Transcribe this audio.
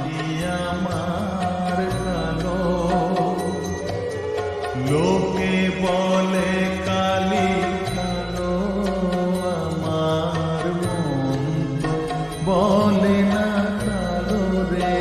কি আমার কালো, লোকে বলে কালি কালো, আমার মন বলে না কালো রে।